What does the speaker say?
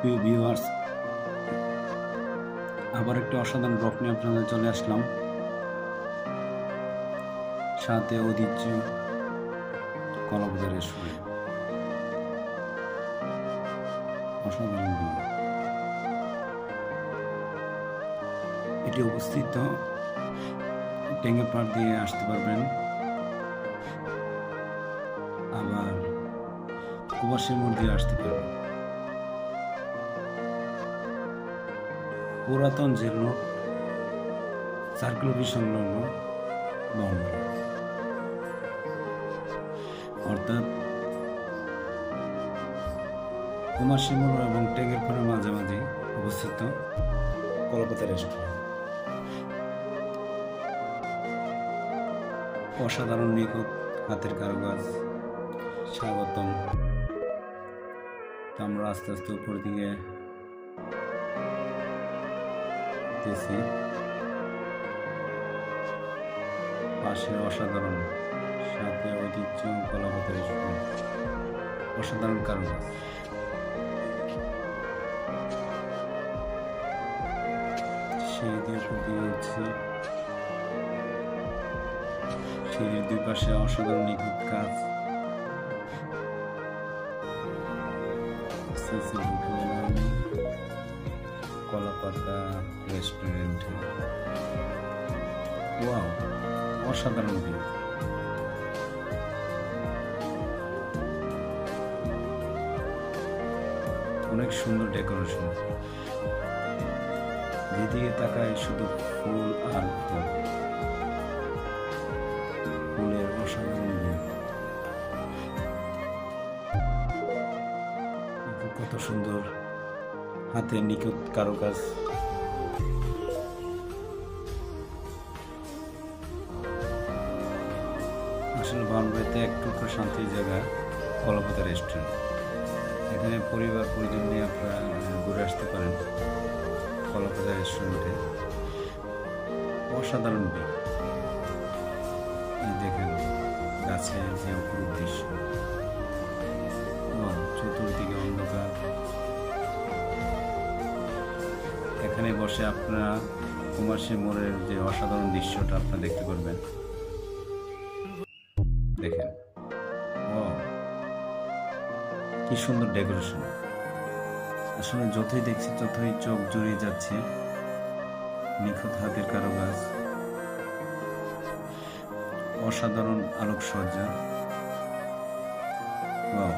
প্রিয় ভিউয়ার্স, আবার একটি অসাধারণ ব্লগ নিয়ে আপনাদের চলে আসলাম। সাথে ঐতিহ্য কলাবাজার রেস্টুরেন্ট, অসাধারণ ভিউ। এটি অবস্থিত টেঙ্গা পাড় দিয়ে আসতে পারবেন, আবার কুবাসের মোড় দিয়ে আসতে পারবেন। পুরাতন জেল রোড সার্কেল অফিস সংলগ্ন বাউন্ডারি, অর্থাৎ কুমারশী মোড় এবং টেঙ্গের পাড়ের মাঝামাঝি অবস্থিত কলাপাতা রেস্টুরেন্ট। অসাধারণ নিখুঁত হাতের কারুকাজ, স্বাগতম। আমরা আস্তে আস্তে উপর দিকে যেতেছি। পাশে অসাধারণ, সাথে ঐতিহ্য কলাপাতা রেস্টুরেন্ট, অসাধারণ কারুকাজ। সিঁড়ি দিয়ে উপর দিকে উঠছি। সিঁড়ির দুই পাশে অসাধারণ নিখুঁত কাজ। কলাপাতা রেস্টুরেন্টে ওয়াও, অসাধারণ ভিউ। অনেক সুন্দর ডেকোরেশন, যেদিকে তাকায় শুধু ফুল আর ফুল, ফুলের অসাধারণ ভিউ। কত সুন্দর হাতে নিখুঁত কারুকাজ। আসলে বাউন্ডারিতে একটু শান্তির জায়গা কলাপাতা রেস্টুরেন্ট। এখানে পরিবার পরিজন নিয়ে আপনারা ঘুরে আসতে পারেন কলাপাতা রেস্টুরেন্টে। অসাধারণ ভিউ। এই দেখেন গাছের যে অপরূপ দৃশ্য, চতুর্দিকে অন্ধকার। এখানে বসে আপনারা কুমারশী মোড়ের যে অসাধারণ দৃশ্যটা আপনারা দেখতে পারবেন। দেখেন কি সুন্দর ডেকোরেশন। আসলে যতই দেখছি ততই চোখ জুড়িয়ে যাচ্ছে। নিখুঁত হাতের কারুকাজ, অসাধারণ আলোকসজ্জা। ওয়াও।